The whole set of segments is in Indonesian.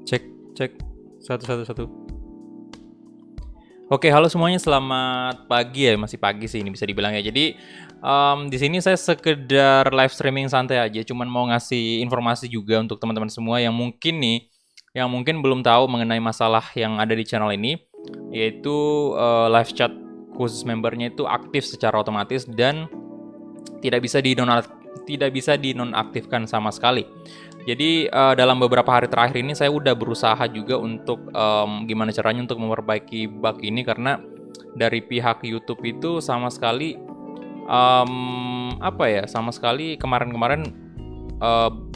Cek, cek. Satu, satu, satu. Oke, halo semuanya. Selamat pagi ya. Masih pagi sih ini bisa dibilang ya. Jadi di sini saya sekedar live streaming santai aja. Cuman mau ngasih informasi juga untuk teman-teman semua yang mungkin belum tahu mengenai masalah yang ada di channel ini, yaitu live chat khusus membernya itu aktif secara otomatis dan tidak bisa dinonaktifkan sama sekali. Jadi dalam beberapa hari terakhir ini saya udah berusaha juga untuk gimana caranya untuk memperbaiki bug ini, karena dari pihak YouTube itu sama sekali sama sekali kemarin-kemarin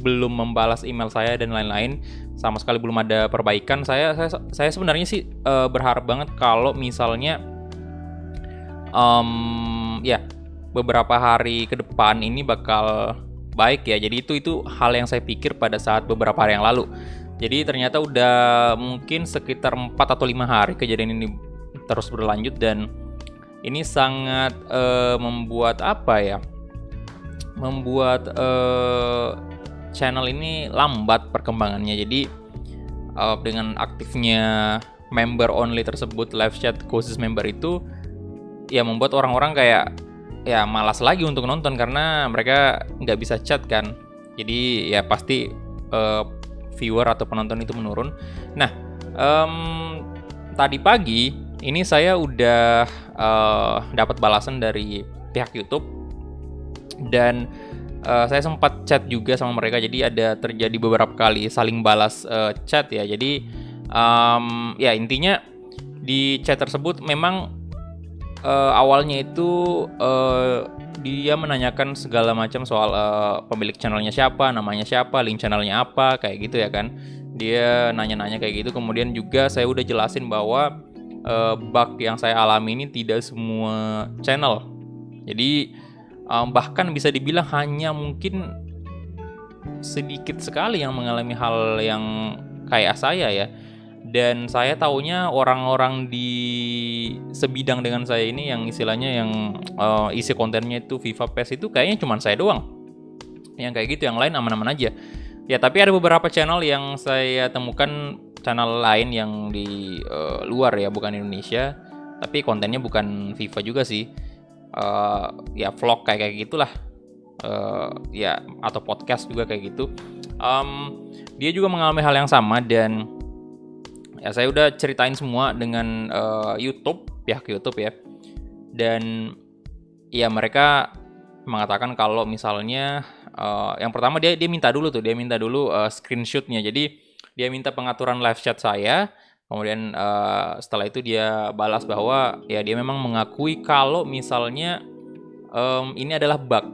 belum membalas email saya dan lain-lain, sama sekali belum ada perbaikan. Saya sebenarnya sih berharap banget kalau misalnya beberapa hari ke depan ini bakal baik ya. Jadi itu hal yang saya pikir pada saat beberapa hari yang lalu. Jadi ternyata udah mungkin sekitar 4 atau 5 hari kejadian ini terus berlanjut, dan ini sangat membuat channel ini lambat perkembangannya. Jadi dengan aktifnya member only tersebut, live chat khusus member itu ya membuat orang-orang kayak ya malas lagi untuk nonton karena mereka nggak bisa chat kan. Jadi ya pasti viewer atau penonton itu menurun. Nah, tadi pagi ini saya udah dapat balasan dari pihak YouTube, dan saya sempat chat juga sama mereka. Jadi ada terjadi beberapa kali saling balas chat ya. Jadi ya intinya di chat tersebut memang awalnya itu dia menanyakan segala macam soal pemilik channelnya siapa, namanya siapa, link channelnya apa, kayak gitu ya kan. Dia nanya-nanya kayak gitu. Kemudian juga saya udah jelasin bahwa bug yang saya alami ini tidak semua channel. Jadi bahkan bisa dibilang hanya mungkin sedikit sekali yang mengalami hal yang kayak saya ya. Dan saya taunya orang-orang di sebidang dengan saya ini yang istilahnya yang isi kontennya itu FIFA PES itu kayaknya cuma saya doang yang kayak gitu, yang lain aman-aman aja ya. Tapi ada beberapa channel yang saya temukan, channel lain yang di luar ya, bukan Indonesia, tapi kontennya bukan FIFA juga sih, ya vlog kayak gitulah, ya atau podcast juga kayak gitu. Dia juga mengalami hal yang sama, dan ya saya udah ceritain semua dengan pihak YouTube ya. Dan ya mereka mengatakan kalau misalnya yang pertama dia minta dulu screenshotnya. Jadi dia minta pengaturan live chat saya. Kemudian setelah itu dia balas bahwa ya dia memang mengakui kalau misalnya ini adalah bug,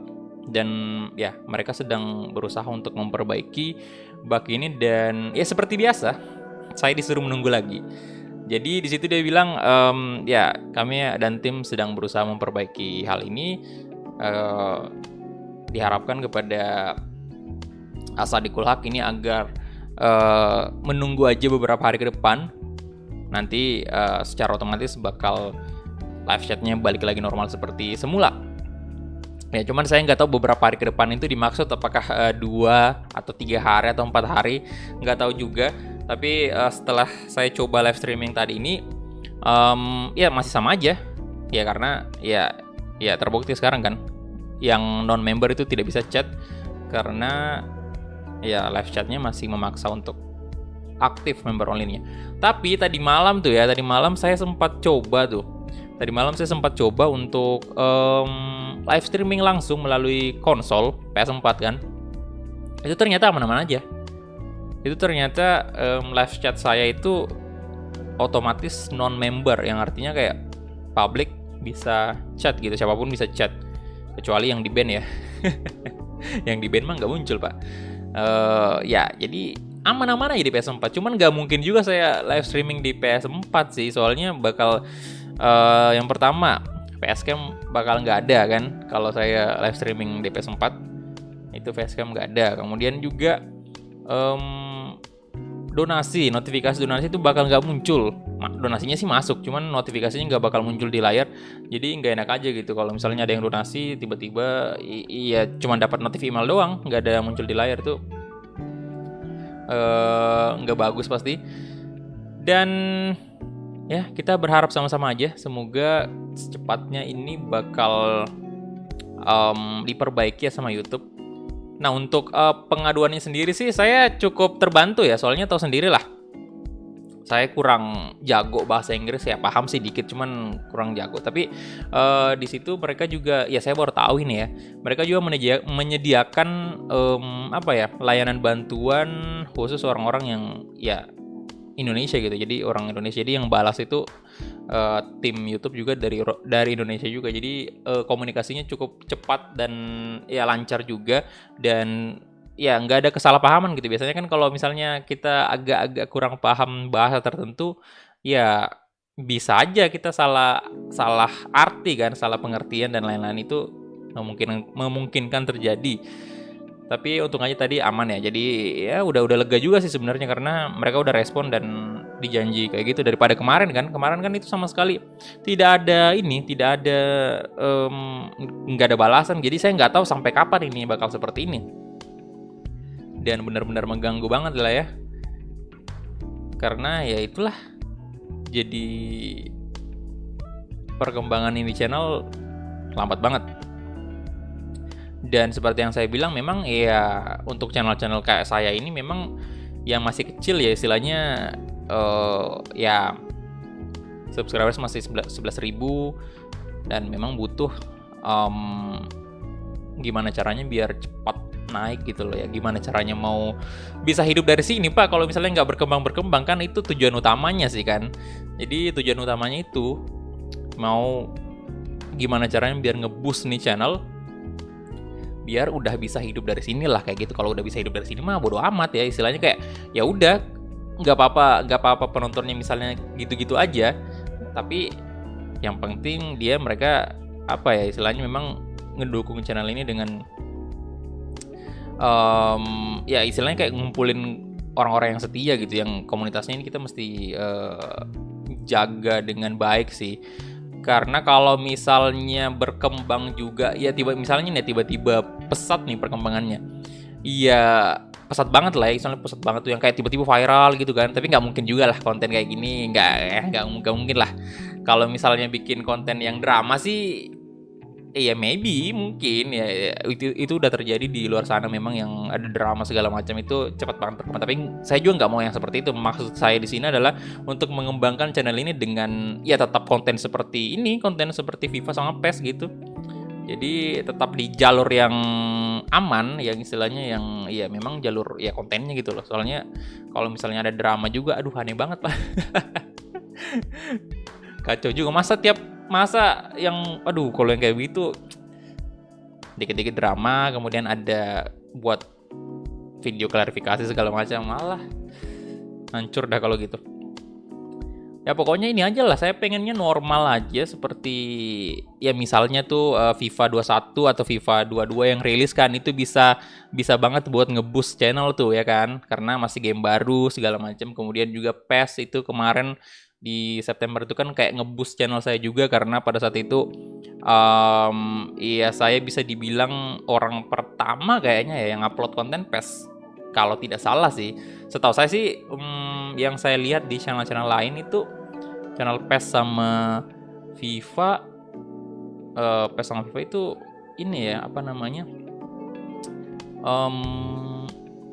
dan ya mereka sedang berusaha untuk memperbaiki bug ini. Dan ya seperti biasa saya disuruh menunggu lagi. Jadi di situ dia bilang ya kami dan tim sedang berusaha memperbaiki hal ini. Diharapkan kepada Asadikul Haq ini agar menunggu aja beberapa hari ke depan. Nanti secara otomatis bakal live chatnya balik lagi normal seperti semula. Ya cuman saya nggak tahu beberapa hari ke depan itu dimaksud apakah 2 atau 3 hari atau 4 hari, nggak tahu juga. Tapi setelah saya coba live streaming tadi ini, ya masih sama aja. Ya karena ya terbukti sekarang kan, yang non member itu tidak bisa chat karena ya live chatnya masih memaksa untuk aktif member only-nya. Tapi tadi malam saya sempat coba untuk live streaming langsung melalui konsol PS4 kan. Itu ternyata aman-aman aja. Itu ternyata live chat saya itu otomatis non-member, yang artinya kayak public bisa chat gitu, siapapun bisa chat, kecuali yang di-ban ya. Yang di-ban mah nggak muncul pak. Ya jadi aman-aman aja di PS4. Cuman nggak mungkin juga saya live streaming di PS4 sih, soalnya bakal yang pertama facecam bakal nggak ada kan kalau saya live streaming di PS4, itu facecam nggak ada. Kemudian juga notifikasi donasi itu bakal nggak muncul. Donasinya sih masuk, cuman notifikasinya nggak bakal muncul di layar. Jadi nggak enak aja gitu kalau misalnya ada yang donasi tiba-tiba iya cuma dapat notif email doang, nggak ada muncul di layar tuh. nggak bagus pasti. Dan ya kita berharap sama-sama aja, semoga secepatnya ini bakal diperbaiki ya sama YouTube. Nah untuk pengaduannya sendiri sih saya cukup terbantu ya, soalnya tahu sendiri lah, saya kurang jago bahasa Inggris ya, paham sih dikit cuman kurang jago. Tapi di situ mereka juga, ya saya baru tahu ini ya, mereka juga menyediakan layanan bantuan khusus orang-orang yang ya Indonesia gitu. Jadi orang Indonesia, jadi yang balas itu tim YouTube juga dari Indonesia juga. Jadi komunikasinya cukup cepat dan ya lancar juga, dan ya nggak ada kesalahpahaman gitu. Biasanya kan kalau misalnya kita agak-agak kurang paham bahasa tertentu, ya bisa aja kita salah arti kan, salah pengertian dan lain-lain, itu memungkinkan terjadi. Tapi untung aja tadi aman ya. Jadi ya udah lega juga sih sebenarnya, karena mereka udah respon dan dijanji kayak gitu. Daripada kemarin kan itu sama sekali tidak ada nggak ada balasan. Jadi saya nggak tahu sampai kapan ini bakal seperti ini. Dan benar-benar mengganggu banget lah ya. Karena ya itulah, jadi perkembangan ini channel lambat banget. Dan seperti yang saya bilang, memang ya untuk channel-channel kayak saya ini memang yang masih kecil ya istilahnya, ya subscribers masih 11.000, dan memang butuh gimana caranya biar cepat naik gitu loh ya. Gimana caranya mau bisa hidup dari sini Pak, kalau misalnya nggak berkembang kan, itu tujuan utamanya sih kan. Jadi tujuan utamanya itu mau gimana caranya biar nge-boost nih channel, biar udah bisa hidup dari sini lah kayak gitu. Kalau udah bisa hidup dari sini mah bodo amat ya, istilahnya kayak ya udah nggak apa-apa penontonnya misalnya gitu-gitu aja, tapi yang penting mereka apa ya istilahnya memang ngedukung channel ini dengan ya istilahnya kayak ngumpulin orang-orang yang setia gitu, yang komunitasnya ini kita mesti jaga dengan baik sih. Karena kalau misalnya berkembang juga ya tiba-tiba pesat nih perkembangannya, iya pesat banget lah ya, misalnya pesat banget tuh yang kayak tiba-tiba viral gitu kan. Tapi nggak mungkin juga lah konten kayak gini, nggak mungkin lah. Kalau misalnya bikin konten yang drama sih ya maybe mungkin ya itu udah terjadi di luar sana, memang yang ada drama segala macam itu cepat banget berkembang. Tapi saya juga nggak mau yang seperti itu. Maksud saya di sini adalah untuk mengembangkan channel ini dengan ya tetap konten seperti ini, konten seperti FIFA sama PES gitu. Jadi tetap di jalur yang aman, yang istilahnya yang ya memang jalur ya kontennya gitu loh. Soalnya kalau misalnya ada drama juga, aduh aneh banget Pak. Kacau juga, masa yang kalau yang kayak gitu dikit-dikit drama, kemudian ada buat video klarifikasi segala macam, malah hancur dah kalau gitu. Ya pokoknya ini aja lah, saya pengennya normal aja seperti ya misalnya tuh FIFA 21 atau FIFA 22 yang rilis kan, itu bisa banget buat nge-boost channel tuh ya kan, karena masih game baru segala macam. Kemudian juga PES itu kemarin di September itu kan kayak nge-boost channel saya juga, karena pada saat itu ya saya bisa dibilang orang pertama kayaknya ya yang upload konten PES, kalau tidak salah sih. Setahu saya sih yang saya lihat di channel-channel lain itu channel PES sama FIFA, PES sama FIFA itu ini ya apa namanya,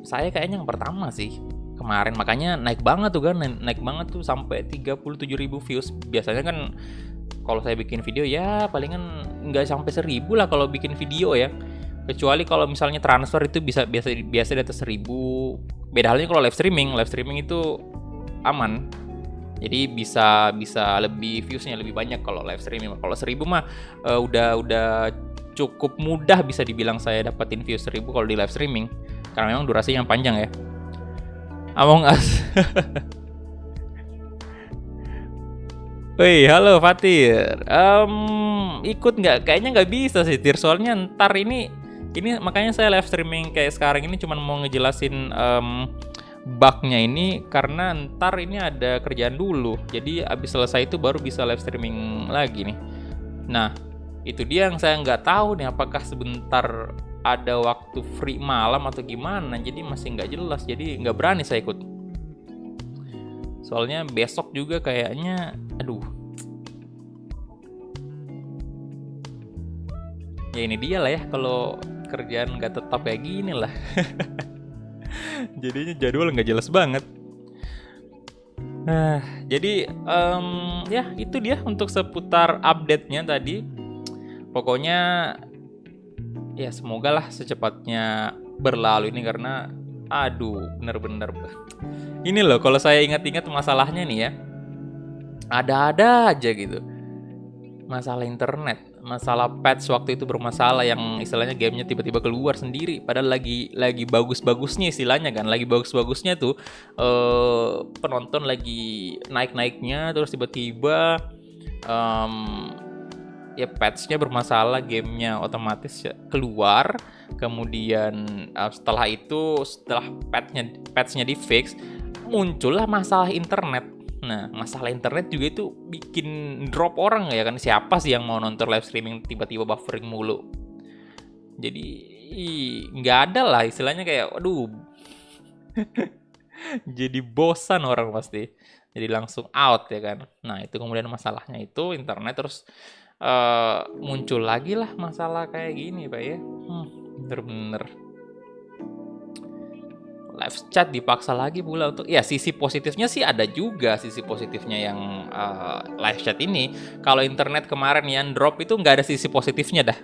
saya kayaknya yang pertama sih kemarin, makanya naik banget tuh sampai 37.000 views. Biasanya kan kalau saya bikin video ya palingan nggak sampai 1.000 lah kalau bikin video ya, kecuali kalau misalnya transfer itu biasa di atas 1.000. Beda halnya kalau live streaming itu aman, jadi bisa lebih viewsnya lebih banyak kalau live streaming. Kalau 1.000 mah udah cukup mudah bisa dibilang saya dapetin views 1.000 kalau di live streaming, karena memang durasinya yang panjang ya. Among Us. Wih, halo Fatir. Ikut nggak? Kayaknya nggak bisa sih, Tir. Soalnya ntar ini makanya saya live streaming kayak sekarang ini cuma mau ngejelasin bugnya ini, karena ntar ini ada kerjaan dulu. Jadi abis selesai itu baru bisa live streaming lagi nih. Nah, Itu dia yang saya nggak tahu nih, apakah sebentar ada waktu free malam atau gimana. Jadi masih nggak jelas, jadi nggak berani saya ikut. Soalnya besok juga kayaknya, aduh. Ya ini dia lah ya, kalau kerjaan nggak tetap kayak gini lah. Jadinya jadwal nggak jelas banget. Jadi ya itu dia untuk seputar update-nya tadi. Pokoknya ya semoga lah secepatnya berlalu ini, karena aduh bener-bener ini loh, kalau saya ingat-ingat masalahnya nih ya, ada-ada aja gitu. Masalah internet, masalah patch waktu itu bermasalah, yang istilahnya gamenya tiba-tiba keluar sendiri, padahal lagi bagus-bagusnya istilahnya kan, lagi bagus-bagusnya tuh penonton lagi naik-naiknya, terus tiba-tiba ya patchnya bermasalah, gamenya otomatis keluar. Kemudian setelah patchnya di fix, muncullah masalah internet. Nah, masalah internet juga itu bikin drop orang ya kan. Siapa sih yang mau nonton live streaming tiba-tiba buffering mulu? Jadi nggak ada lah istilahnya, kayak aduh. Jadi bosan orang pasti. Jadi langsung out ya kan. Nah, itu kemudian masalahnya itu internet, terus muncul lagi lah masalah kayak gini Pak ya. Bener-bener live chat dipaksa lagi pula untuk, ya sisi positifnya sih ada juga, sisi positifnya yang live chat ini. Kalau internet kemarin yang drop itu nggak ada sisi positifnya dah,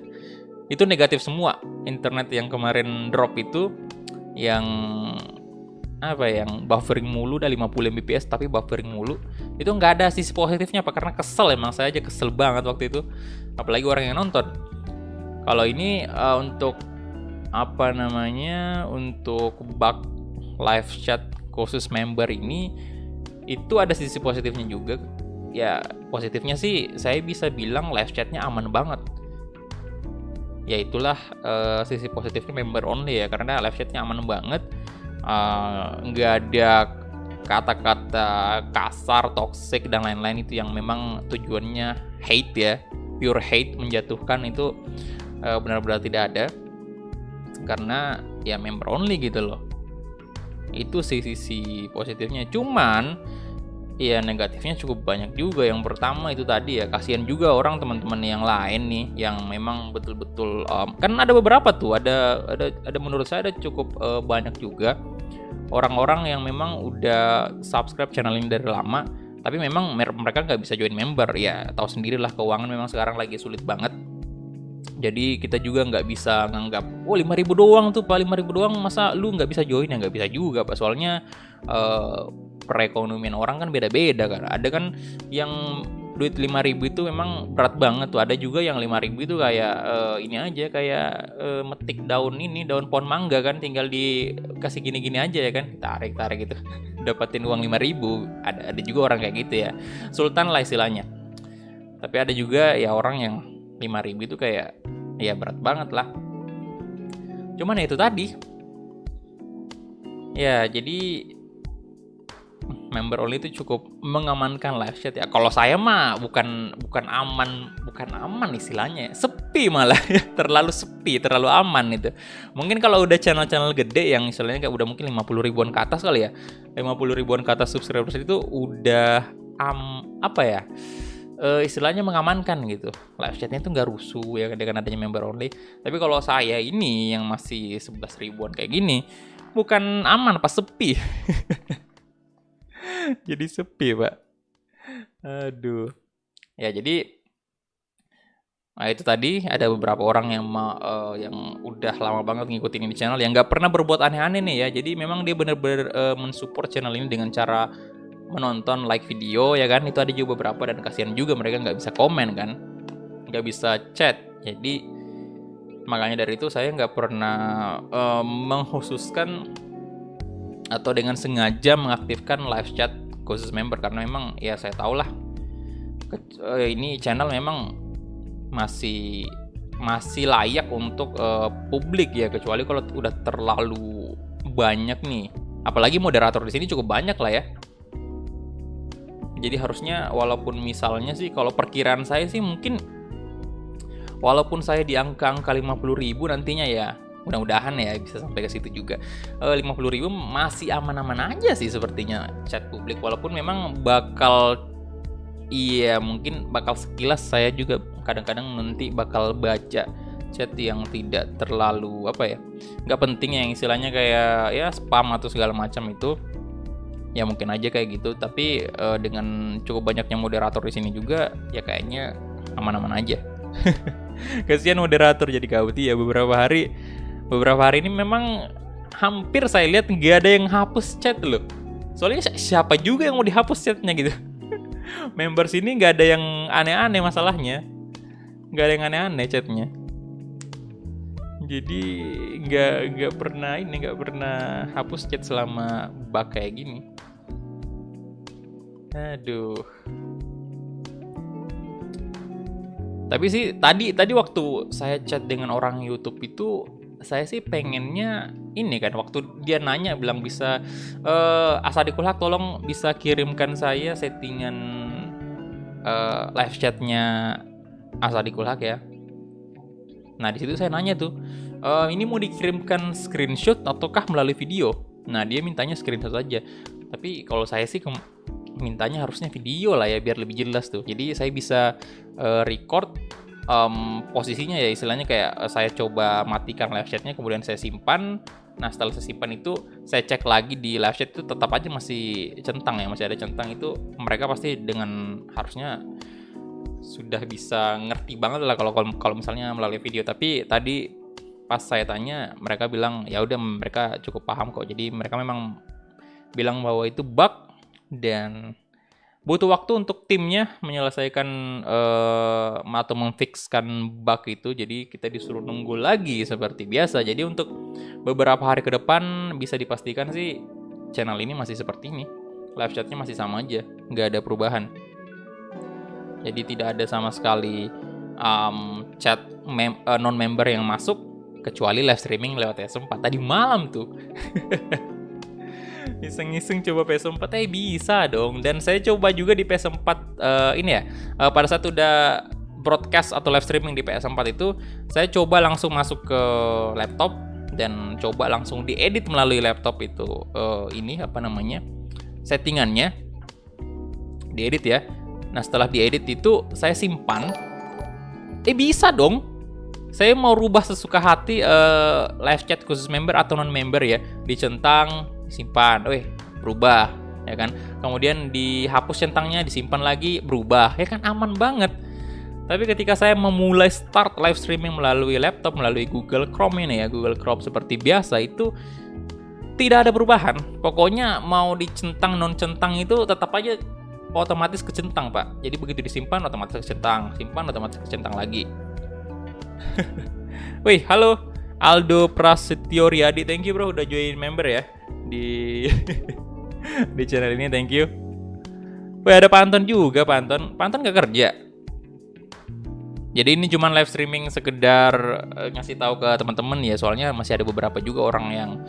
itu negatif semua. Internet yang kemarin drop itu yang yang buffering mulu, udah 50 Mbps tapi buffering mulu, itu nggak ada sisi positifnya Pak, karena kesel, emang saya aja kesel banget waktu itu, apalagi orang yang nonton. Kalau ini untuk untuk bug live chat khusus member ini, itu ada sisi positifnya juga. Ya positifnya sih saya bisa bilang live chatnya aman banget. Ya itulah sisi positifnya member only ya, karena live chatnya aman banget. Nggak ada kata-kata kasar, toxic dan lain-lain, itu yang memang tujuannya hate ya, pure hate, menjatuhkan, itu benar-benar tidak ada, karena ya member only gitu loh. Itu sisi positifnya. Cuman ya negatifnya cukup banyak juga. Yang pertama itu tadi ya, kasihan juga orang teman-teman yang lain nih, yang memang betul-betul kan ada beberapa tuh, ada menurut saya ada cukup banyak juga orang-orang yang memang udah subscribe channel ini dari lama, tapi memang mereka nggak bisa join member. Ya tahu sendirilah, keuangan memang sekarang lagi sulit banget. Jadi kita juga nggak bisa nganggap 5.000 doang tuh Pak, 5.000 doang masa lu nggak bisa join, ya nggak bisa juga Pak. Soalnya perekonomian orang kan beda-beda kan. Ada kan yang duit 5.000 itu memang berat banget tuh. Ada juga yang 5.000 itu kayak ini aja, kayak metik daun pohon mangga kan, tinggal dikasih gini-gini aja ya kan, tarik gitu dapatin uang 5.000. Ada juga orang kayak gitu ya, sultan lah istilahnya. Tapi ada juga ya orang yang 5.000 itu kayak ya berat banget lah. Cuman ya itu tadi. Ya jadi member only itu cukup mengamankan live chat ya. Kalau saya mah bukan aman istilahnya, sepi malah. Terlalu sepi, terlalu aman itu. Mungkin kalau udah channel-channel gede yang istilahnya kayak udah mungkin 50 ribuan ke atas kali ya, 50 ribuan ke atas subscribers, itu udah istilahnya mengamankan gitu. Live chatnya itu nggak rusuh ya dengan adanya member only. Tapi kalau saya ini yang masih 11 ribuan kayak gini, bukan aman, pas sepi. Jadi sepi Pak. Aduh. Ya jadi itu tadi ada beberapa orang yang udah lama banget ngikutin ini channel, yang nggak pernah berbuat aneh-aneh nih ya. Jadi memang dia benar-benar mensupport channel ini dengan cara menonton, like video ya kan. Itu ada juga beberapa, dan kasihan juga mereka nggak bisa komen kan, nggak bisa chat. Jadi makanya dari itu saya nggak pernah mengkhususkan atau dengan sengaja mengaktifkan live chat khusus member, karena memang ya saya tahu lah ini channel memang masih layak untuk publik ya, kecuali kalau udah terlalu banyak nih. Apalagi moderator di sini cukup banyak lah ya. Jadi harusnya, walaupun misalnya sih kalau perkiraan saya sih mungkin walaupun saya di angka-angka 50.000 nantinya ya, mudah-mudahan ya bisa sampai ke situ juga. 50.000 masih aman-aman aja sih sepertinya chat publik, walaupun memang bakal, iya mungkin bakal sekilas saya juga kadang-kadang nanti bakal baca chat yang tidak terlalu apa ya, nggak penting, yang istilahnya kayak ya spam atau segala macam itu. Ya mungkin aja kayak gitu, tapi dengan cukup banyaknya moderator di sini juga ya kayaknya aman-aman aja. Kasihan moderator jadi gauti ya beberapa hari ini memang hampir saya lihat nggak ada yang hapus chat loh. Soalnya siapa juga yang mau dihapus chatnya gitu. Member sini nggak ada yang aneh-aneh masalahnya. Nggak ada yang aneh-aneh chatnya. Jadi nggak pernah hapus chat selama bug kayak gini. Aduh. Tapi sih tadi waktu saya chat dengan orang YouTube itu, saya sih pengennya ini kan, waktu dia nanya bilang bisa Asadikul Haq tolong bisa kirimkan saya settingan live chatnya Asadikul Haq ya. Nah di situ saya nanya tuh, ini mau dikirimkan screenshot ataukah melalui video? Nah dia mintanya screenshot aja. Tapi kalau saya sih mintanya harusnya video lah ya biar lebih jelas tuh. Jadi saya bisa record posisinya ya, istilahnya kayak saya coba matikan live chatnya kemudian saya simpan. Nah setelah saya simpan itu saya cek lagi di live chat itu tetap aja masih centang ya, masih ada centang. Itu mereka pasti dengan harusnya sudah bisa ngerti banget lah kalau misalnya melalui video. Tapi tadi pas saya tanya mereka bilang ya udah, mereka cukup paham kok. Jadi mereka memang bilang bahwa itu bug dan butuh waktu untuk timnya menyelesaikan atau memfixkan bug itu. Jadi kita disuruh nunggu lagi seperti biasa. Jadi untuk beberapa hari ke depan bisa dipastikan sih channel ini masih seperti ini, live chatnya masih sama aja, nggak ada perubahan. Jadi tidak ada sama sekali chat non-member yang masuk, kecuali live streaming lewat PS4 tadi malam tuh. Iseng-iseng coba PS4, bisa dong. Dan saya coba juga di PS4 ini ya, pada saat udah broadcast atau live streaming di PS4 itu, saya coba langsung masuk ke laptop dan coba langsung diedit melalui laptop itu. Ini apa namanya, settingannya diedit ya. Nah setelah diedit itu saya simpan, bisa dong. Saya mau rubah sesuka hati live chat khusus member atau non member ya, dicentang, disimpan, berubah ya kan. Kemudian dihapus centangnya, disimpan lagi, berubah ya kan, aman banget. Tapi ketika saya memulai start live streaming melalui laptop, melalui Google Chrome ini ya, Google Chrome seperti biasa, itu tidak ada perubahan. Pokoknya mau dicentang non centang itu tetap aja otomatis kecentang Pak. Jadi begitu disimpan otomatis kecentang, simpan otomatis kecentang lagi. Wih, halo Aldo Prasetyo Riyadi, thank you bro udah join member ya di di channel ini, thank you. Wih, ada Pak Anton juga, Pak Anton gak kerja. Jadi ini cuman live streaming sekedar ngasih tahu ke teman-teman ya, soalnya masih ada beberapa juga orang yang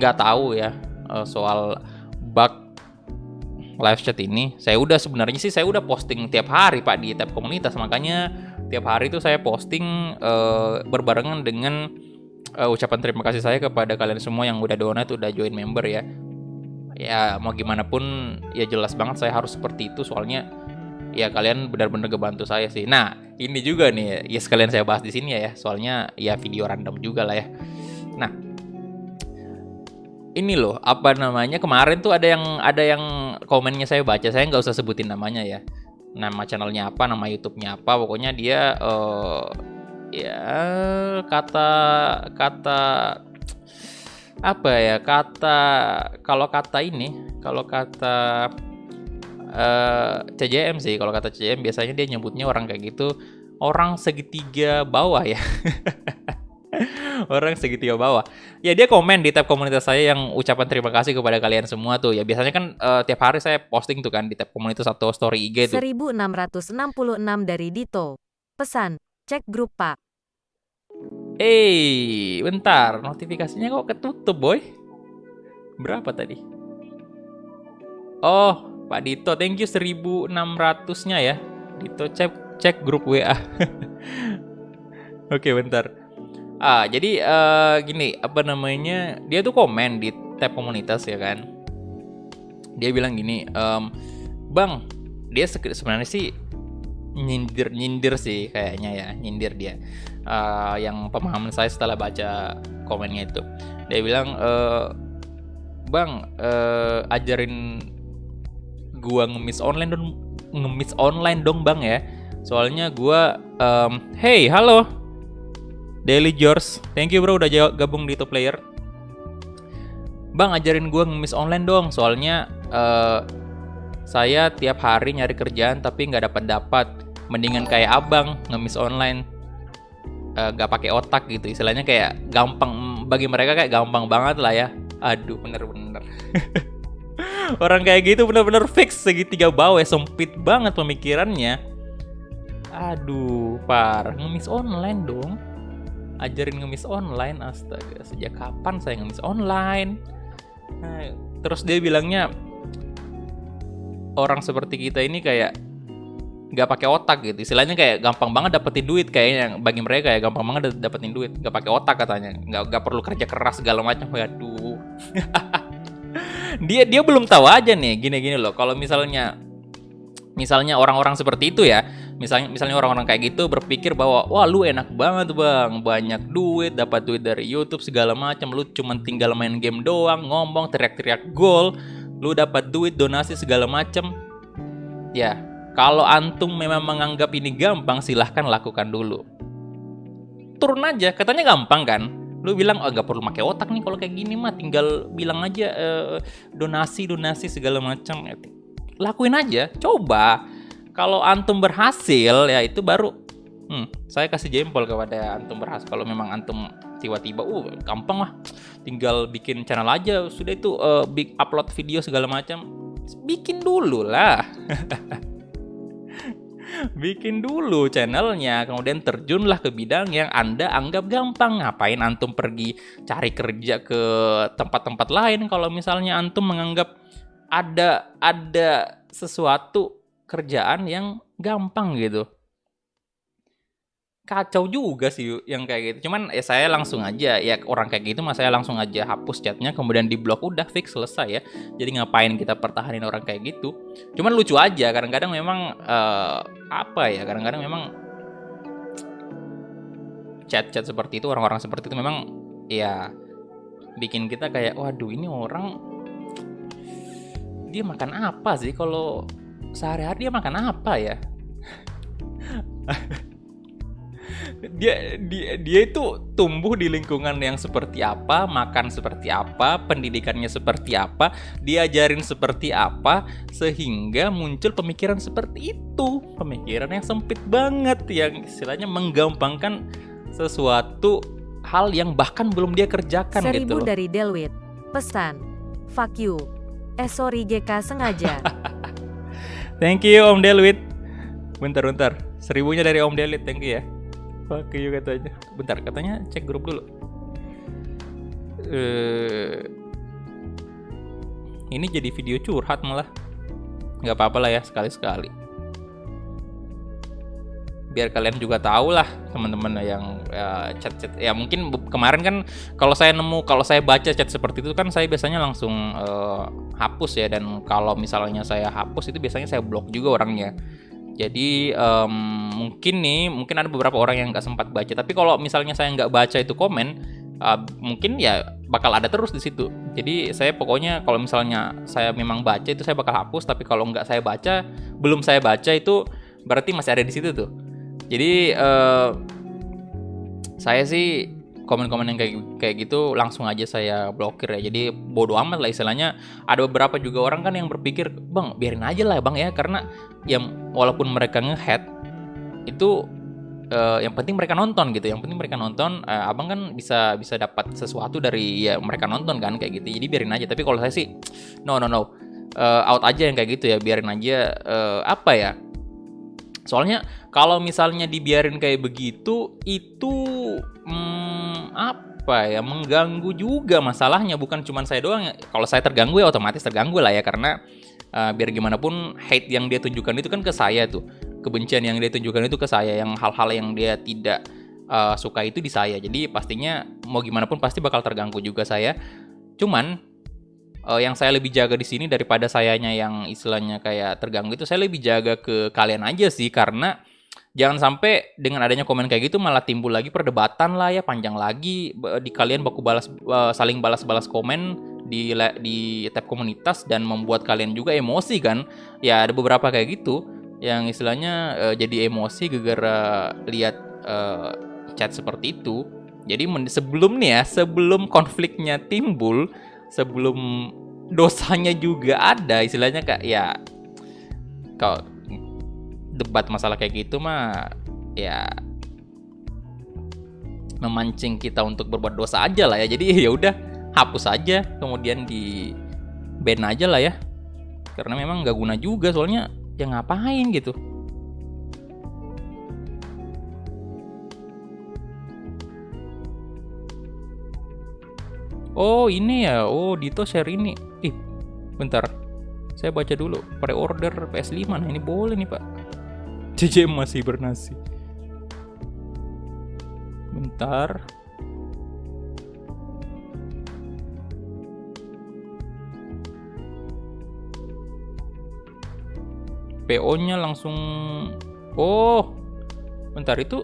nggak tahu ya soal bug live chat ini. Saya udah posting tiap hari Pak di tab komunitas, makanya tiap hari itu saya posting berbarengan dengan ucapan terima kasih saya kepada kalian semua yang udah donate, udah join member ya. Ya mau gimana pun ya jelas banget saya harus seperti itu, soalnya ya kalian benar-benar ngebantu saya sih. Nah ini juga nih ya sekalian saya bahas di sini ya, soalnya ya video random juga lah ya. Nah ini loh apa namanya, kemarin tuh ada yang komennya saya baca, saya nggak usah sebutin namanya ya, nama channelnya apa, nama YouTube-nya apa, pokoknya dia ya kata apa ya, kalau kata CJM sih, kalau kata CJM biasanya dia nyebutnya orang kayak gitu orang segitiga bawah ya. Orang segitiga bawah. Ya dia komen di tab komunitas saya yang ucapan terima kasih kepada kalian semua tuh. Ya biasanya kan tiap hari saya posting tuh kan di tab komunitas atau story IG tuh. 1666 dari Dito. Pesan, cek grup Pak. Bentar, notifikasinya kok ketutup boy? Berapa tadi? Oh, Pak Dito, thank you 1600-nya ya. Dito cek grup WA. Oke, bentar. Jadi gini, apa namanya? Dia tuh komen di tab komunitas ya kan. Dia bilang gini, Bang, dia sebenarnya sih nyindir sih kayaknya ya, nyindir dia. Yang pemahaman saya setelah baca komennya itu, dia bilang, Bang, ajarin gua ngemis online dong Bang ya. Soalnya gua, hey, halo Daily George, thank you bro udah gabung di Top Player. Bang, ajarin gue ngemis online dong, soalnya saya tiap hari nyari kerjaan tapi nggak dapat. Mendingan kayak abang ngemis online, nggak pakai otak gitu, istilahnya kayak gampang bagi mereka, kayak gampang banget lah ya. Aduh, bener-bener. Orang kayak gitu bener-bener fix segitiga bawah, sempit banget pemikirannya. Aduh, parah, ngemis online dong. Ajarin ngemis online, astaga, sejak kapan saya ngemis online? Nah, terus dia bilangnya orang seperti kita ini kayak nggak pakai otak gitu, istilahnya kayak gampang banget dapetin duit, kayaknya bagi mereka kayak gampang banget dapetin duit, nggak pakai otak katanya, nggak perlu kerja keras segala macam. Waduh. dia belum tahu aja nih, gini loh, kalau misalnya orang-orang seperti itu ya, misalnya orang-orang kayak gitu berpikir bahwa wah lu enak banget bang, banyak duit, dapat duit dari YouTube segala macam, lu cuman tinggal main game doang, ngomong teriak-teriak gol, lu dapat duit, donasi segala macam. Ya, kalau antum memang menganggap ini gampang, silahkan lakukan dulu. Turun aja, katanya gampang kan? Lu bilang nggak perlu pakai otak nih kalau kayak gini mah, tinggal bilang aja donasi segala macam. Lakuin aja, coba. Kalau antum berhasil ya itu baru saya kasih jempol kepada antum berhasil. Kalau memang antum tiba-tiba gampang lah, tinggal bikin channel aja, sudah itu upload video segala macam, bikin dulu lah. Bikin dulu channelnya, kemudian terjunlah ke bidang yang Anda anggap gampang. Ngapain antum pergi cari kerja ke tempat-tempat lain kalau misalnya antum menganggap ada sesuatu kerjaan yang gampang gitu. Kacau juga sih yang kayak gitu. Cuman saya langsung aja, ya orang kayak gitu saya langsung aja hapus chatnya, kemudian di blok, udah fix, selesai ya. Jadi ngapain kita pertahanin orang kayak gitu. Cuman lucu aja, kadang-kadang memang kadang-kadang memang chat-chat seperti itu, orang-orang seperti itu memang ya bikin kita kayak waduh, ini orang dia makan apa sih, kalau sehari-hari dia makan apa ya? dia itu tumbuh di lingkungan yang seperti apa, makan seperti apa, pendidikannya seperti apa, diajarin seperti apa, sehingga muncul pemikiran seperti itu, pemikiran yang sempit banget, yang istilahnya menggampangkan sesuatu hal yang bahkan belum dia kerjakan. 1000 gitu loh. dari Delwit. Pesan, fuck you. Sorry GK sengaja. Thank you Om Delwit. Bentar 1000-nya dari Om Delwit, thank you ya. Fuck you katanya. Bentar, katanya cek grup dulu. Ini jadi video curhat malah. Gak apa-apa lah ya, sekali-sekali. Biar kalian juga tahu lah, teman-teman yang chat-chat. Ya mungkin kemarin kan kalau saya baca chat seperti itu kan saya biasanya langsung hapus ya, dan kalau misalnya saya hapus itu biasanya saya blok juga orangnya. Jadi mungkin ada beberapa orang yang nggak sempat baca, tapi kalau misalnya saya nggak baca itu komen, mungkin ya bakal ada terus di situ. Jadi saya pokoknya kalau misalnya saya memang baca itu saya bakal hapus, tapi kalau nggak saya baca, belum saya baca itu berarti masih ada di situ tuh. Jadi saya sih komen-komen yang kayak gitu langsung aja saya blokir ya. Jadi bodo amat lah istilahnya. Ada beberapa juga orang kan yang berpikir, bang biarin aja lah bang ya, karena ya walaupun mereka nge-hate itu yang penting mereka nonton gitu. Yang penting mereka nonton, abang kan bisa dapat sesuatu dari ya mereka nonton kan kayak gitu. Jadi biarin aja. Tapi kalau saya sih no out aja yang kayak gitu ya, biarin aja. Soalnya kalau misalnya dibiarin kayak begitu itu mengganggu juga masalahnya, bukan cuma saya doang. Kalau saya terganggu ya otomatis terganggu lah ya, karena biar gimana pun hate yang dia tunjukkan itu kan ke saya tuh, kebencian yang dia tunjukkan itu ke saya, yang hal-hal yang dia tidak suka itu di saya. Jadi pastinya mau gimana pun pasti bakal terganggu juga saya. Cuman yang saya lebih jaga di sini daripada sayanya yang istilahnya kayak terganggu itu, saya lebih jaga ke kalian aja sih, karena jangan sampai dengan adanya komen kayak gitu malah timbul lagi perdebatan lah ya, panjang lagi di kalian baku balas saling balas-balas komen di tab komunitas dan membuat kalian juga emosi kan. Ya ada beberapa kayak gitu yang istilahnya jadi emosi gara-gara lihat chat seperti itu. Jadi sebelum konfliknya timbul, sebelum dosanya juga ada, istilahnya kayak ya kalau debat masalah kayak gitu mah ya memancing kita untuk berbuat dosa aja lah ya. Jadi ya udah hapus aja, kemudian di ban aja lah ya, karena memang nggak guna juga, soalnya ya ngapain gitu. Oh ini ya, oh Dito share ini. Bentar, saya baca dulu. Pre-order PS5, nah ini boleh nih pak. JJ masih bernasi. Bentar. PO-nya langsung. Oh, bentar itu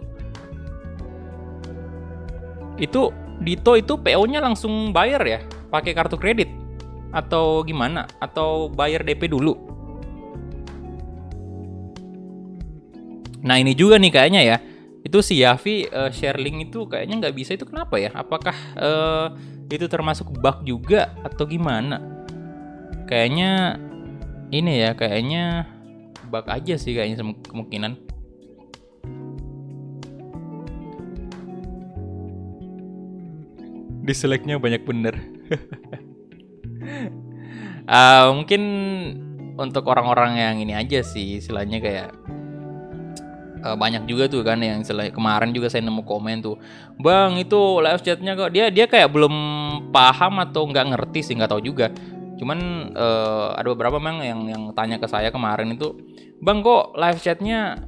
Dito itu PO-nya langsung bayar ya? Pakai kartu kredit? Atau gimana? Atau bayar DP dulu? Nah ini juga nih kayaknya ya. Itu si Yavi share link itu kayaknya nggak bisa, itu kenapa ya? Apakah itu termasuk bug juga atau gimana? Kayaknya ini ya, kayaknya bug aja sih kayaknya kemungkinan. Dislike-nya banyak bener. Mungkin untuk orang-orang yang ini aja sih, istilahnya kayak banyak juga tuh kan yang istilahnya kemarin juga saya nemu komen tuh, bang itu live chatnya kok dia kayak belum paham atau nggak ngerti sih, nggak tahu juga. Cuman ada beberapa memang yang tanya ke saya kemarin itu, bang kok live chatnya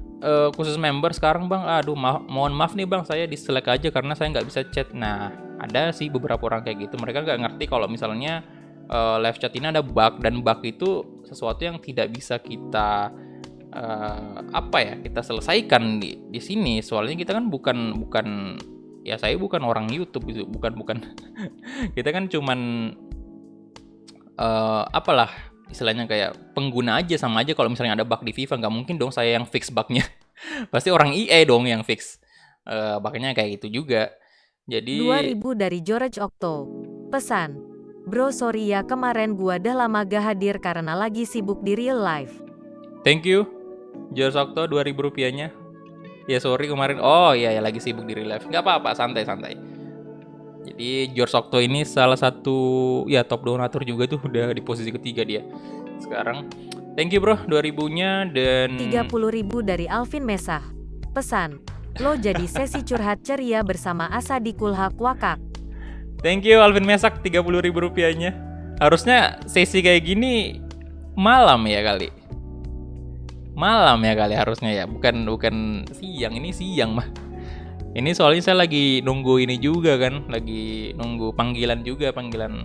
khusus member sekarang bang, aduh mohon maaf nih bang, saya diselek aja karena saya nggak bisa chat. Nah ada sih beberapa orang kayak gitu, mereka nggak ngerti kalau misalnya live chat ini ada bug, dan bug itu sesuatu yang tidak bisa kita kita selesaikan di sini. Soalnya kita kan bukan ya, saya bukan orang YouTube gitu, bukan kita kan cuman istilahnya kayak pengguna aja. Sama aja kalau misalnya ada bug di FIFA, nggak mungkin dong saya yang fix bugnya. Pasti orang EA dong yang fix bugnya, kayak gitu juga. Jadi 2000 dari George Okto. Pesan, bro sorry ya kemarin gua dah lama gak hadir karena lagi sibuk di real life. Thank you George Okto, 2000 rupiahnya. Ya sorry kemarin, oh iya ya lagi sibuk di real life. Nggak apa-apa, santai-santai. Jadi George Okto ini salah satu ya top donatur juga tuh, udah di posisi ketiga dia sekarang. Thank you bro 2000-nya. Dan 30.000 dari Alvin Mesah. Pesan, lo jadi sesi curhat ceria bersama Asa di Kulhak Wakak. Thank you Alvin Mesak, 30.000 rupiahnya. Harusnya sesi kayak gini malam ya kali. Malam ya kali harusnya ya, bukan siang. Ini siang mah. Ini soalnya saya lagi nunggu ini juga kan, lagi nunggu panggilan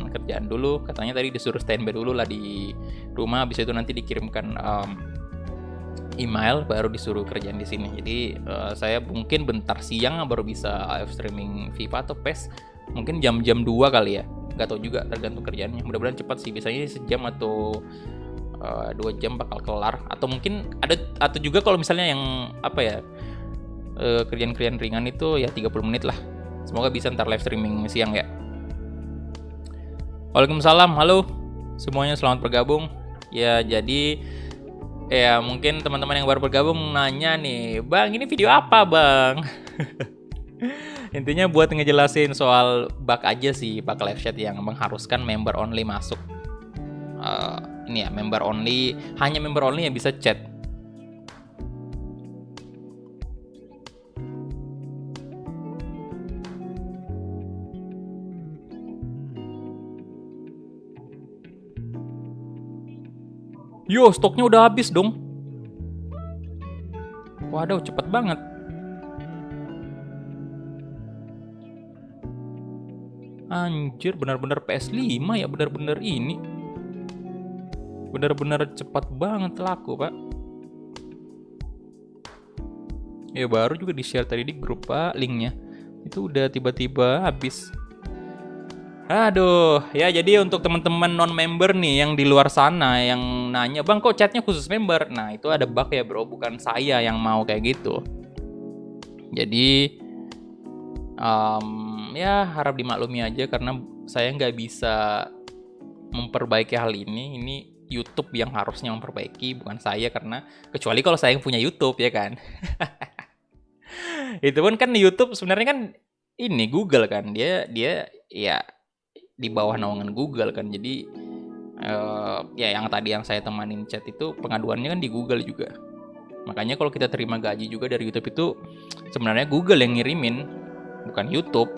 kerjaan dulu. Katanya tadi disuruh standby dulu lah di rumah, habis itu nanti dikirimkan email, baru disuruh kerjaan di sini. Jadi saya mungkin bentar siang baru bisa live streaming FIFA atau PES. Mungkin jam-jam 2 kali ya, nggak tahu juga, tergantung kerjaannya. Mudah-mudahan cepat sih, biasanya sejam atau 2 jam bakal kelar. Atau mungkin atau juga kalau misalnya yang kerjaan-kerjaan ringan itu ya 30 menit lah. Semoga bisa ntar live streaming siang ya. Waalaikumsalam, halo semuanya, selamat bergabung. Ya jadi ya mungkin teman-teman yang baru bergabung nanya nih, bang ini video apa bang? Intinya buat ngejelasin soal bug aja sih, bug live chat yang mengharuskan member only masuk. Ini ya member only, hanya member only yang bisa chat. Yo, stoknya udah habis dong. Waduh, cepet banget. Anjir, benar-benar PS5 ya, benar-benar ini. Benar-benar cepat banget laku, Pak. Ya baru juga di-share tadi di grup, Pak, linknya. Itu udah tiba-tiba habis. Aduh, ya jadi untuk teman-teman non-member nih yang di luar sana yang nanya, "Bang, kok chatnya khusus member?" Nah, itu ada bug ya, Bro. Bukan saya yang mau kayak gitu. Jadi, ya harap dimaklumi aja karena saya nggak bisa memperbaiki hal ini. Ini YouTube yang harusnya memperbaiki, bukan saya, karena kecuali kalau saya yang punya YouTube, ya kan? Itu pun kan YouTube sebenarnya kan ini Google kan, dia ya di bawah naungan Google kan. Jadi ya yang tadi yang saya temanin chat itu pengaduannya kan di Google juga. Makanya kalau kita terima gaji juga dari YouTube itu sebenarnya Google yang ngirimin, bukan YouTube.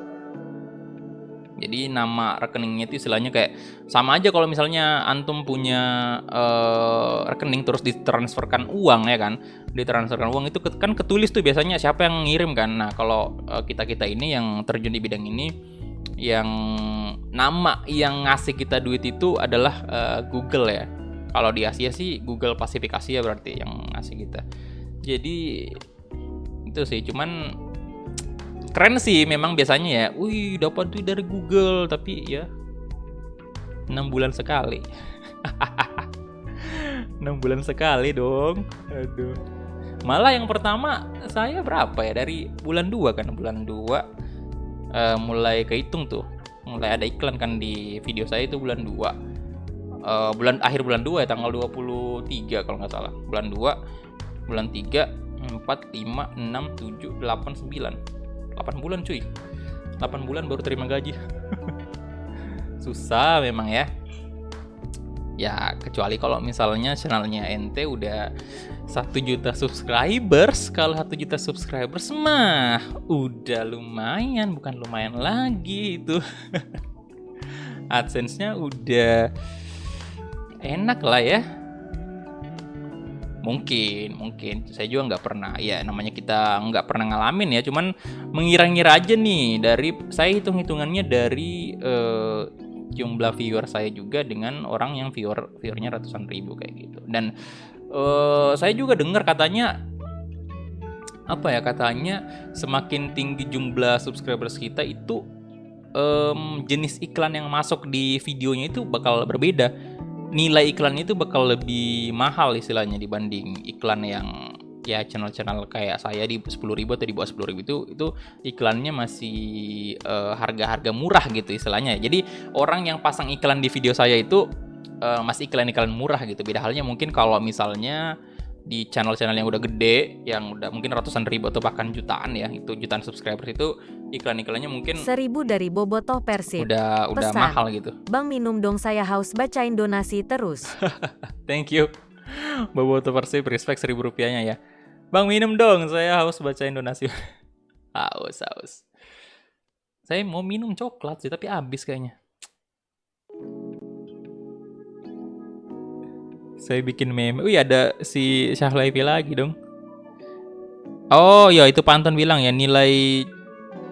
Jadi nama rekeningnya itu istilahnya kayak sama aja kalau misalnya antum punya rekening terus ditransferkan uang ya kan. Ditransferkan uang itu kan ketulis tuh biasanya siapa yang ngirim kan. Nah, kalau kita ini yang terjun di bidang ini, yang nama yang ngasih kita duit itu adalah Google ya. Kalau di Asia sih Google Pacific Asia berarti yang ngasih kita. Jadi itu sih, cuman keren sih memang biasanya ya. Wih, dapat duit dari Google, tapi ya 6 bulan sekali. 6 bulan sekali dong. Aduh. Malah yang pertama saya berapa ya? Dari bulan 2 kan, bulan 2 mulai kehitung tuh, mulai ada iklan kan di video saya itu bulan 2, akhir bulan 2 ya, tanggal 23 kalau nggak salah, bulan 2, bulan 3, 4, 5, 6, 7, 8, 9, 8 bulan cuy, 8 bulan baru terima gaji. Susah memang ya. Ya kecuali kalau misalnya channelnya ente udah 1 juta subscribers. Kalau 1 juta subscribers mah udah lumayan, bukan lumayan lagi itu. AdSense-nya udah enak lah ya. Mungkin saya juga nggak pernah, ya namanya kita nggak pernah ngalamin ya, cuman mengira-ngira aja nih, dari saya hitung-hitungannya dari jumlah viewer saya juga dengan orang yang viewernya ratusan ribu kayak gitu. Dan saya juga dengar katanya semakin tinggi jumlah subscribers kita itu jenis iklan yang masuk di videonya itu bakal berbeda. Nilai iklan itu bakal lebih mahal istilahnya dibanding iklan yang ya channel-channel kayak saya di 10.000 atau di bawah 10.000 itu iklannya masih harga-harga murah gitu istilahnya. Jadi orang yang pasang iklan di video saya itu masih iklan-iklan murah gitu. Beda halnya mungkin kalau misalnya di channel-channel yang udah gede, yang udah mungkin ratusan ribu atau bahkan jutaan ya, itu jutaan subscribers, itu iklan-iklannya mungkin 1000 dari Bobotoh Persib. Udah Pesan, mahal gitu. Bang minum dong, saya haus, bacain donasi terus. Thank you. Bobotoh Persib, respect 1.000 rupiahnya ya. Bang minum dong, saya haus, bacain donasi. Haus. Saya mau minum coklat sih, tapi habis kayaknya. Saya bikin meme. Wih, ada si Syahlaifi lagi dong. Oh ya, itu Pak Anton bilang ya, nilai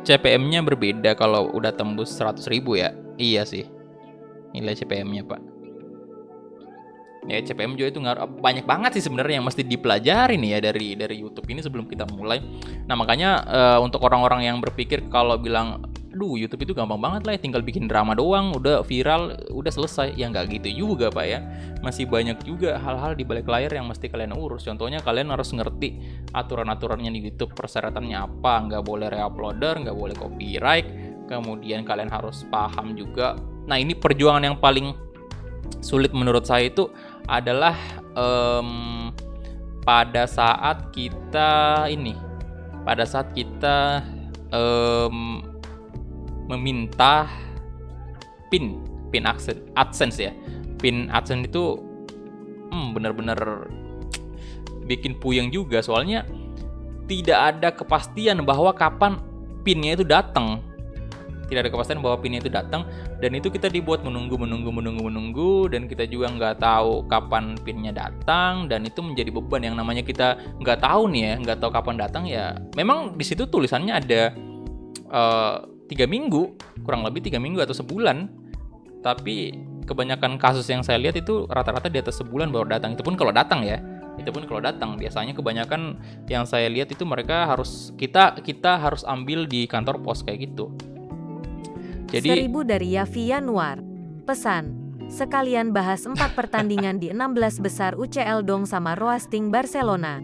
CPM-nya berbeda kalau udah tembus 100.000 ya. Iya sih, nilai CPM-nya Pak. Ya CPM juga itu banyak banget sih sebenarnya yang mesti dipelajari nih ya dari YouTube ini sebelum kita mulai. Nah makanya untuk orang-orang yang berpikir kalau bilang, aduh YouTube itu gampang banget lah ya, tinggal bikin drama doang, udah viral, udah selesai. Ya nggak gitu juga Pak ya. Masih banyak juga hal-hal di balik layar yang mesti kalian urus. Contohnya kalian harus ngerti aturan-aturannya di YouTube, persyaratannya apa, nggak boleh reuploader, nggak boleh copyright. Kemudian kalian harus paham juga. Nah ini perjuangan yang paling sulit menurut saya itu adalah pada saat kita meminta pin AdSense ya. Pin AdSense itu benar-benar bikin puyeng juga, soalnya tidak ada kepastian bahwa kapan pinnya itu datang. Tidak ada kepastian bahwa pinnya itu datang, dan itu kita dibuat menunggu, dan kita juga nggak tahu kapan pinnya datang, dan itu menjadi beban. Yang namanya kita nggak tahu nih ya, nggak tahu kapan datang ya. Memang di situ tulisannya ada 3 minggu, kurang lebih 3 minggu atau sebulan. Tapi kebanyakan kasus yang saya lihat itu rata-rata di atas sebulan baru datang. Itu pun kalau datang ya. Itu pun kalau datang. Biasanya kebanyakan yang saya lihat itu mereka harus kita harus ambil di kantor pos kayak gitu. Jadi 1000 dari Yafi Yanuar. Pesan, sekalian bahas 4 pertandingan di 16 besar UCL dong sama Roasting Barcelona.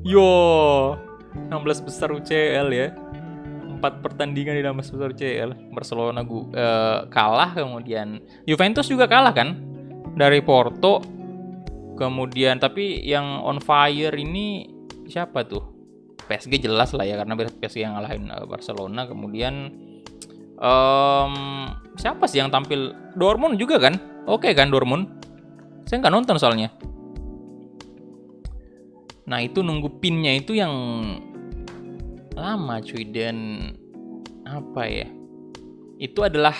yo 16 besar UCL ya. 4 pertandingan di 16 besar UCL. Barcelona kalah, kemudian Juventus juga kalah kan dari Porto. Kemudian tapi yang on fire ini siapa tuh? PSG jelas lah ya, karena PSG yang ngalahin Barcelona. Kemudian siapa sih yang tampil? Dortmund juga kan? Oke kan Dortmund? Saya nggak nonton soalnya. Nah itu nunggu pinnya itu yang lama cuy, dan apa ya, itu adalah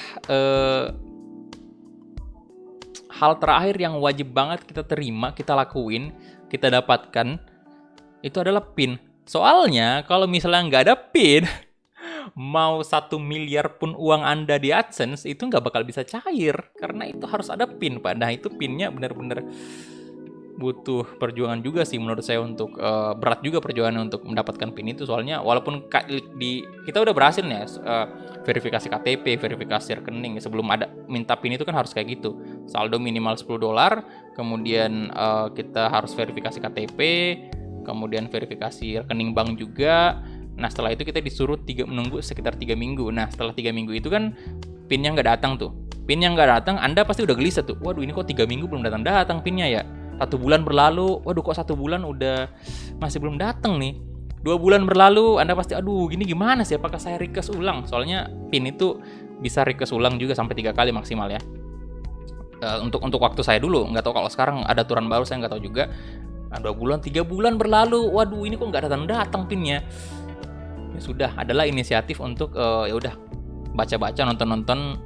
hal terakhir yang wajib banget kita terima, kita lakuin, kita dapatkan, itu adalah pin. Soalnya kalau misalnya nggak ada pin, mau 1 miliar pun uang Anda di AdSense itu nggak bakal bisa cair, karena itu harus ada pin Pak. Nah itu pinnya benar-benar butuh perjuangan juga sih menurut saya, untuk berat juga perjuangan untuk mendapatkan PIN itu. Soalnya walaupun kita udah berhasil nih verifikasi KTP, verifikasi rekening, sebelum ada minta PIN itu kan harus kayak gitu, saldo minimal $10, kemudian kita harus verifikasi KTP, kemudian verifikasi rekening bank juga. Nah setelah itu kita disuruh menunggu sekitar 3 minggu. Nah setelah 3 minggu itu kan PIN-nya nggak datang tuh. PIN-nya nggak datang, Anda pasti udah gelisah tuh, waduh ini kok 3 minggu belum datang PIN-nya ya. 1 bulan berlalu, waduh kok 1 bulan udah masih belum datang nih. 2 bulan berlalu, Anda pasti aduh gini gimana sih, apakah saya request ulang? Soalnya PIN itu bisa request ulang juga sampai 3 kali maksimal ya. Untuk waktu saya dulu, nggak tahu kalau sekarang ada aturan baru, saya nggak tahu juga. 2 bulan, 3 bulan berlalu, waduh ini kok nggak datang PIN-nya. Ya sudah, adalah inisiatif untuk ya udah baca-baca, nonton-nonton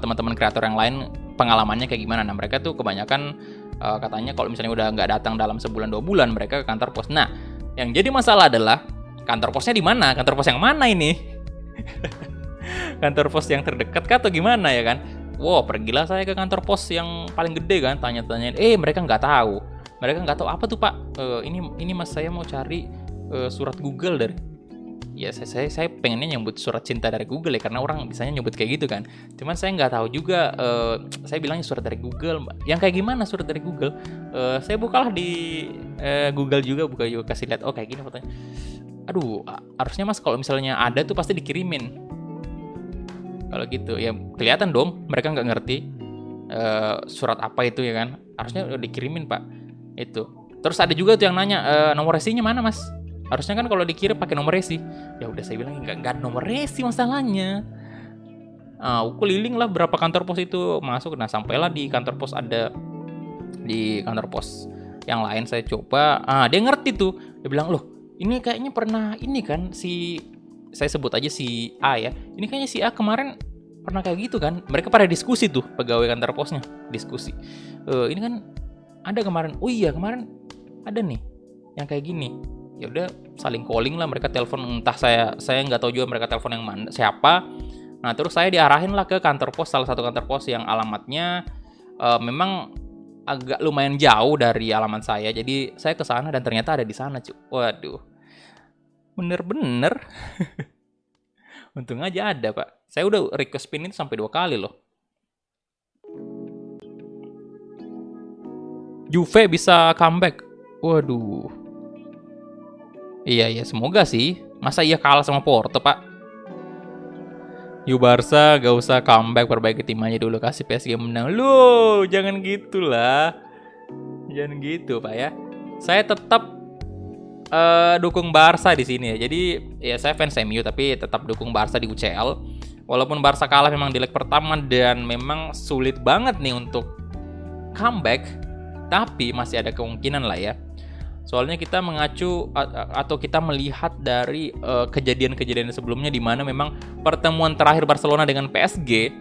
teman-teman kreator yang lain pengalamannya kayak gimana. Nah mereka tuh kebanyakan katanya kalau misalnya udah nggak datang dalam sebulan 2 bulan mereka ke kantor pos. Nah yang jadi masalah adalah kantor posnya di mana? Kantor pos yang mana ini? Kantor pos yang terdekat kah atau gimana ya kan? Wow, pergilah saya ke kantor pos yang paling gede kan, tanya-tanyain. Mereka nggak tahu. Mereka nggak tahu apa tuh Pak? Ini mas saya mau cari surat Google dari. Ya saya pengennya nyebut surat cinta dari Google ya, karena orang biasanya nyebut kayak gitu kan. Cuman saya nggak tahu juga. Saya bilangnya surat dari Google. Yang kayak gimana surat dari Google? Saya bukalah di Google juga, kasih lihat. Oh kayak gini fotonya. Aduh, harusnya mas kalau misalnya ada tuh pasti dikirimin. Kalau gitu ya kelihatan dong mereka nggak ngerti surat apa itu ya kan. Harusnya udah dikirimin Pak. Itu. Terus ada juga tuh yang nanya nomor resinya mana mas? Harusnya kan kalau dikirim pakai nomor resi. Ya udah saya bilang nggak ada nomor resi masalahnya. Keliling lah berapa kantor pos itu masuk. Nah sampailah di kantor pos, ada di kantor pos yang lain saya coba. Dia ngerti tuh. Dia bilang loh ini kayaknya pernah ini kan saya sebut aja si A ya. Ini kayaknya si A kemarin pernah kayak gitu kan. Mereka pada diskusi tuh pegawai kantor posnya, diskusi. Ini kan ada kemarin. Oh iya kemarin ada nih yang kayak gini. Ya udah saling calling lah, mereka telepon, entah saya nggak tahu juga mereka telepon yang mana, siapa. Nah terus saya diarahin lah ke kantor pos, salah satu kantor pos yang alamatnya memang agak lumayan jauh dari alamat saya. Jadi saya ke sana dan ternyata ada di sana cuy. Waduh, bener-bener. Untung aja ada Pak. Saya udah request pin itu sampai 2 kali loh. Juve bisa comeback. Waduh. Iya, semoga sih. Masa iya kalah sama Porto, Pak? Barca gak usah comeback, perbaiki tim aja dulu, kasih PSG menang. Loh, jangan gitulah. Jangan gitu, Pak ya. Saya tetap dukung Barca di sini ya. Jadi, ya saya fans MU tapi tetap dukung Barca di UCL. Walaupun Barca kalah memang di leg pertama dan memang sulit banget nih untuk comeback, tapi masih ada kemungkinan lah ya. Soalnya kita mengacu atau kita melihat dari kejadian-kejadian sebelumnya di mana memang pertemuan terakhir Barcelona dengan PSG,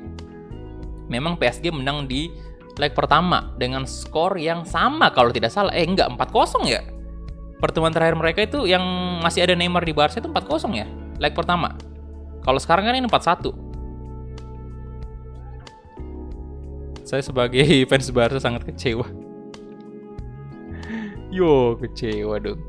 memang PSG menang di leg pertama dengan skor yang sama kalau tidak salah. 4-0 ya. Pertemuan terakhir mereka itu yang masih ada Neymar di Barca itu 4-0 ya, leg pertama. Kalau sekarang kan ini 4-1. Saya sebagai fans Barca sangat kecewa. Yo, kecewa dong.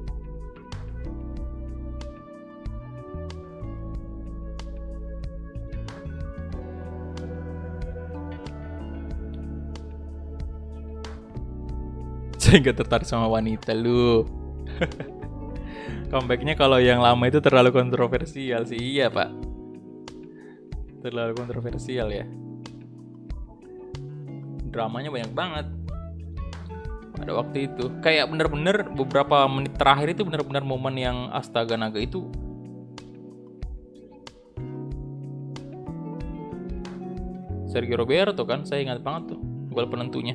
Saya nggak tertarik sama wanita lu. Comebacknya kalau yang lama itu terlalu kontroversial sih. Iya pak, terlalu kontroversial ya. Dramanya banyak banget pada waktu itu. Kayak bener-bener beberapa menit terakhir itu bener-bener momen yang astaga naga itu. Sergio Roberto kan, saya ingat banget tuh gol penentunya.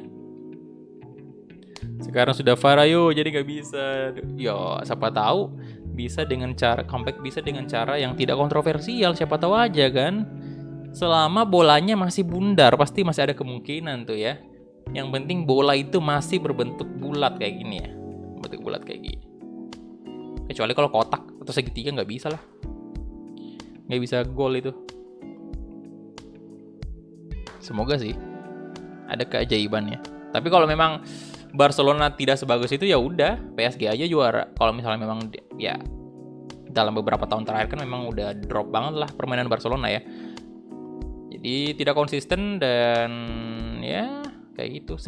Sekarang sudah Varayo jadi nggak bisa. Yo, siapa tahu bisa dengan cara comeback, bisa dengan cara yang tidak kontroversial, siapa tahu aja kan. Selama bolanya masih bundar, pasti masih ada kemungkinan tuh ya. Yang penting bola itu masih berbentuk bulat kayak gini ya, bentuk bulat kayak gini. Kecuali kalau kotak atau segitiga nggak bisa lah, nggak bisa gol itu. Semoga sih ada keajaibannya. Tapi kalau memang Barcelona tidak sebagus itu ya udah PSG aja juara. Kalau misalnya memang ya dalam beberapa tahun terakhir kan memang udah drop banget lah permainan Barcelona ya. Jadi tidak konsisten dan ya kayak gitu,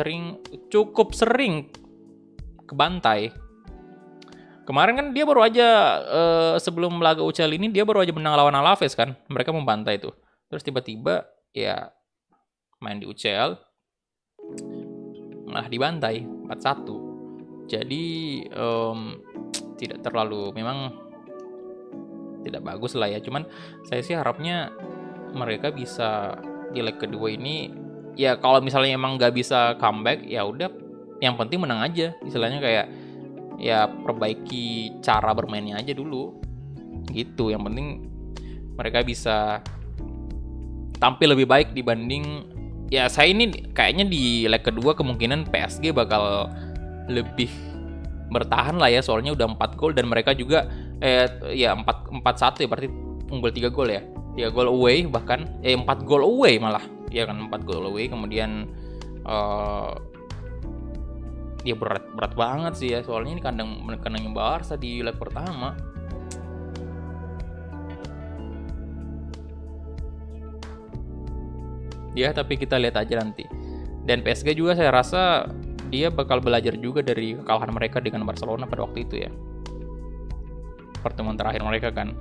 cukup sering kebantai. Kemarin kan dia baru aja sebelum laga UCL ini dia baru aja menang lawan Alaves kan. Mereka membantai itu. Terus tiba-tiba ya main di UCL malah dibantai 4-1. Jadi tidak terlalu, memang tidak bagus lah ya. Cuman saya sih harapnya mereka bisa di leg kedua ini ya, kalau misalnya emang nggak bisa comeback ya udah, yang penting menang aja. Istilahnya kayak ya perbaiki cara bermainnya aja dulu gitu. Yang penting mereka bisa tampil lebih baik dibanding ya. Saya ini kayaknya di leg kedua kemungkinan PSG bakal lebih bertahan lah ya, soalnya udah 4 gol dan mereka juga ya 4-1 ya, berarti unggul 3 gol ya. 3 gol away bahkan 4 gol away malah. Ya kan 4 gol away. Kemudian ya berat banget sih ya, soalnya ini kandangnya Barca di leg pertama. Ya, tapi kita lihat aja nanti. Dan PSG juga saya rasa dia bakal belajar juga dari kekalahan mereka dengan Barcelona pada waktu itu ya. Pertemuan terakhir mereka kan.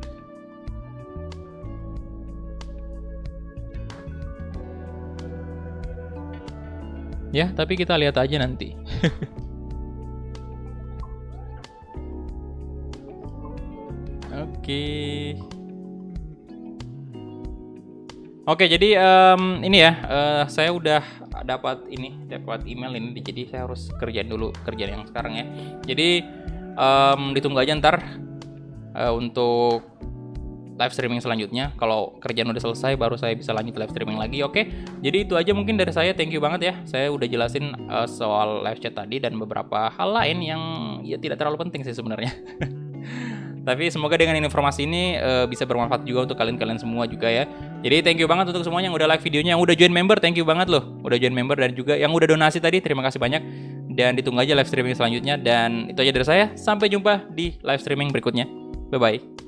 Ya, tapi kita lihat aja nanti. Oke, jadi ini ya, saya udah dapat email ini, jadi saya harus kerjaan dulu kerjaan yang sekarang ya. Jadi ditunggu aja ntar untuk live streaming selanjutnya. Kalau kerjaan udah selesai baru saya bisa lanjut live streaming lagi. Oke, jadi itu aja mungkin dari saya. Thank you banget ya. Saya udah jelasin soal live chat tadi dan beberapa hal lain yang ya tidak terlalu penting sih sebenarnya. Tapi semoga dengan informasi ini bisa bermanfaat juga untuk kalian semua juga ya. Jadi thank you banget untuk semuanya yang udah like videonya, yang udah join member, thank you banget loh. Udah join member dan juga yang udah donasi tadi, terima kasih banyak. Dan ditunggu aja live streaming selanjutnya. Dan itu aja dari saya, sampai jumpa di live streaming berikutnya. Bye-bye.